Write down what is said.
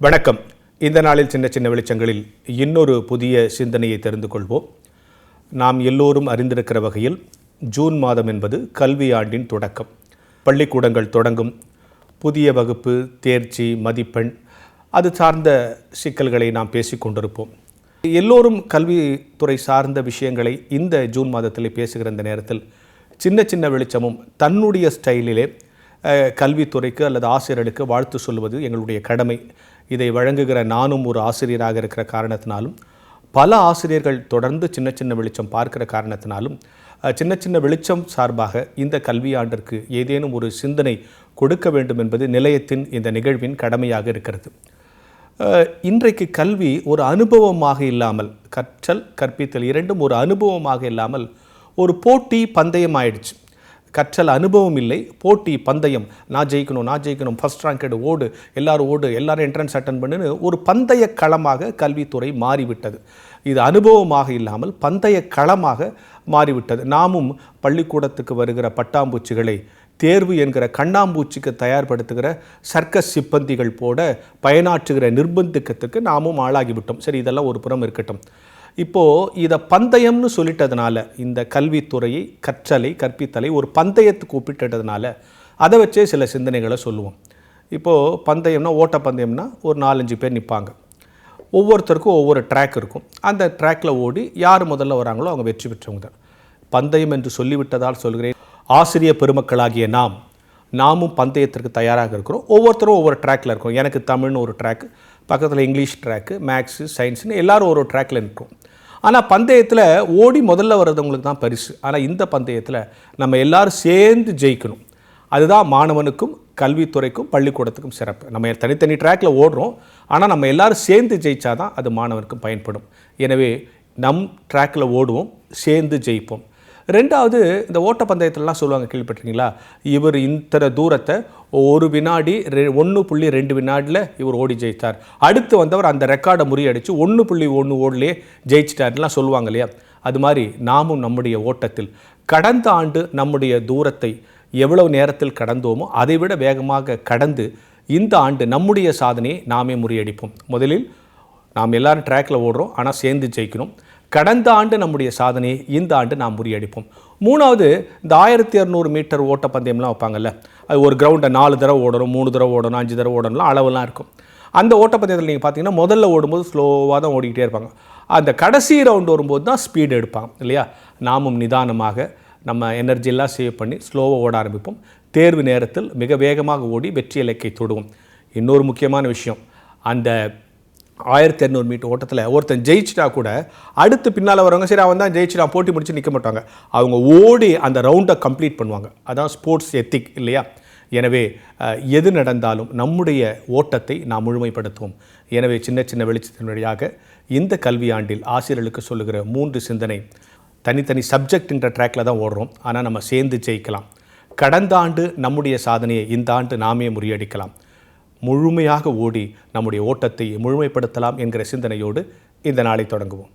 வணக்கம். இந்த நாளில் சின்ன சின்ன வெளிச்சங்களில் இன்னொரு புதிய சிந்தனையை தெரிந்து கொள்வோம். நாம் எல்லோரும் அறிந்திருக்கிற வகையில் ஜூன் மாதம் என்பது கல்வி ஆண்டின் தொடக்கம். பள்ளிக்கூடங்கள் தொடங்கும். புதிய வகுப்பு, தேர்ச்சி, மதிப்பெண் அது சார்ந்த சிக்கல்களை நாம் பேசிக்கொண்டிருப்போம். எல்லோரும் கல்வித்துறை சார்ந்த விஷயங்களை இந்த ஜூன் மாதத்தில் பேசுகிற இந்த நேரத்தில் சின்ன சின்ன வெளிச்சமும் தன்னுடைய ஸ்டைலிலே கல்வித்துறைக்கு அல்லது ஆசிரியர்களுக்கு வாழ்த்து சொல்வது எங்களுடைய கடமை. இதை வழங்குகிற நானும் ஒரு ஆசிரியராக இருக்கிற காரணத்தினாலும், பல ஆசிரியர்கள் தொடர்ந்து சின்ன சின்ன வெளிச்சம் பார்க்கிற காரணத்தினாலும், சின்ன சின்ன வெளிச்சம் சார்பாக இந்த கல்வியாண்டிற்கு ஏதேனும் ஒரு சிந்தனை கொடுக்க வேண்டும் என்பது நிலையத்தின் இந்த நிகழ்வின் கடமையாக இருக்கிறது. இன்றைக்கு கல்வி ஒரு அனுபவமாக இல்லாமல், கற்றல் கற்பித்தல் இரண்டும் ஒரு அனுபவமாக இல்லாமல் ஒரு போட்டி பந்தயம் ஆயிடுச்சு. கற்றல் அனுபவம் இல்லை, போட்டி பந்தயம். நான் ஜெயிக்கணும், ஃபர்ஸ்ட் ரேங்க் ஓடு, எல்லாரும் என்ட்ரன்ஸ் அட்டன் பண்ணுன்னு ஒரு பந்தய களமாக கல்வித்துறை மாறிவிட்டது. இது அனுபவமாக இல்லாமல் பந்தய களமாக மாறிவிட்டது. நாமும் பள்ளிக்கூடத்துக்கு வருகிற பட்டாம்பூச்சிகளை தேர்வு என்கிற கண்ணாம்பூச்சிக்கு தயார்படுத்துகிற சர்க்கஸ் சிப்பந்திகள் போட பயனாற்றுகிற நிர்பந்தத்துக்கு நாமும் ஆளாகிவிட்டோம். சரி, இதெல்லாம் ஒரு புறம் இருக்கட்டும். இப்போது இதை பந்தயம்னு சொல்லிட்டதுனால, இந்த கல்வித்துறையை, கற்றலை, கற்பித்தலை ஒரு பந்தயத்துக்கு ஒப்பிட்டதுனால அதை வச்சே சில சிந்தனைகளை சொல்லுவோம். இப்போது பந்தயம்னா, ஓட்டப்பந்தயம்னா ஒரு 4-5 பேர் நிற்பாங்க. ஒவ்வொருத்தருக்கும் ஒவ்வொரு ட்ராக் இருக்கும். அந்த ட்ராக்கில் ஓடி யார் முதல்ல வராங்களோ அவங்க வெற்றி பெற்றவங்க தான். பந்தயம் என்று சொல்லிவிட்டதால் சொல்கிறேன், ஆசிரிய பெருமக்களாகிய நாமும் பந்தயத்திற்கு தயாராக இருக்கிறோம். ஒவ்வொருத்தரும் ஒவ்வொரு ட்ராக்கில் இருக்கும். எனக்கு தமிழ்னு ஒரு ட்ராக்கு, பக்கத்தில் இங்கிலீஷ் ட்ராக்கு, மேக்ஸு, சயின்ஸுன்னு எல்லோரும் ஒரு ட்ராக்கில் இருக்கும். ஆனால் பந்தயத்தில் ஓடி முதல்ல வர்றவங்களுக்கு தான் பரிசு. ஆனால் இந்த பந்தயத்தில் நம்ம எல்லோரும் சேர்ந்து ஜெயிக்கணும். அதுதான் மாணவனுக்கும் கல்வித்துறைக்கும் பள்ளிக்கூடத்துக்கும் சிறப்பு. நம்ம தனித்தனி ட்ராக்கில் ஓடுறோம், ஆனால் நம்ம எல்லோரும் சேர்ந்து ஜெயிச்சா தான் அது மாணவனுக்கும் பயன்படும். எனவே நம் ட்ராக்கில் ஓடுவோம், சேர்ந்து ஜெயிப்போம். ரெண்டாவது, இந்த ஓட்டப்பந்தயத்திலலாம் சொல்லுவாங்க, கேள்விப்பட்டிருக்கீங்களா? இவர் இத்தனை தூரத்தை 1 வினாடி 1.2 வினாடியில் இவர் ஓடி ஜெயித்தார், அடுத்து வந்தவர் அந்த ரெக்கார்டை முறியடித்து 1.1 ஓடலையே ஜெயிச்சிட்டார்லாம் சொல்லுவாங்க இல்லையா? அது மாதிரி நாமும் நம்முடைய ஓட்டத்தில் கடந்த ஆண்டு நம்முடைய தூரத்தை எவ்வளவு நேரத்தில் கடந்தோமோ அதை விட வேகமாக கடந்து இந்த ஆண்டு நம்முடைய சாதனையை நாமே முறியடிப்போம். முதலில் நாம் எல்லாரும் ட்ராக்கில் ஓடுறோம், ஆனால் சேர்ந்து ஜெயிக்கணும். கடந்த ஆண்டு நம்முடைய சாதனையை இந்த ஆண்டு நாம் முறியடிப்போம். மூணாவது, இந்த 1200 மீட்டர் ஓட்டப்பந்தயம்லாம் வைப்பாங்கல்ல, அது ஒரு கிரவுண்டை 4 தடவை ஓடணும், 3 தடவை ஓடணும், 5 தடவை ஓடணும்லாம் அளவுலாம் இருக்கும். அந்த ஓட்டப்பந்தயத்தில் நீங்கள் பார்த்தீங்கன்னா முதல்ல ஓடும்போது ஸ்லோவாக தான் ஓடிக்கிட்டே இருப்பாங்க. அந்த கடைசி ரவுண்டு வரும்போது தான் ஸ்பீடு எடுப்பாங்க இல்லையா? நாமும் நிதானமாக நம்ம எனர்ஜியெல்லாம் சேவ் பண்ணி ஸ்லோவாக ஓட ஆரம்பிப்போம். தேர்வு நேரத்தில் மிக வேகமாக ஓடி வெற்றி இலக்கை தொடுவோம். இன்னொரு முக்கியமான விஷயம், அந்த 1200 மீட்டர் ஓட்டத்தில் ஒருத்தன் ஜெயிச்சிட்டா கூட அடுத்து பின்னால் வரவங்க சரி அவன் தான் ஜெயிச்சிட்டான் போட்டி முடிச்சு நிற்க மாட்டாங்க. அவங்க ஓடி அந்த ரவுண்டை கம்ப்ளீட் பண்ணுவாங்க. அதான் ஸ்போர்ட்ஸ் எத்திக் இல்லையா? எனவே எது நடந்தாலும் நம்முடைய ஓட்டத்தை நாம் முழுமைப்படுத்துவோம். எனவே சின்ன சின்ன வெளிச்சத்தின் வழியாக இந்த கல்வியாண்டில் ஆசிரியர்களுக்கு சொல்லுகிற 3 சிந்தனை. தனித்தனி சப்ஜெக்ட்ன்ற ட்ராக்கில் தான் ஓடுறோம், ஆனால் நம்ம சேர்ந்து ஜெயிக்கலாம். கடந்த ஆண்டு நம்முடைய சாதனையை இந்த ஆண்டு நாமே முறியடிக்கலாம். முழுமையாக ஓடி நம்முடைய ஓட்டத்தை முழுமைப்படுத்தலாம் என்கிற சிந்தனையோடு இந்த நாளை தொடங்குவோம்.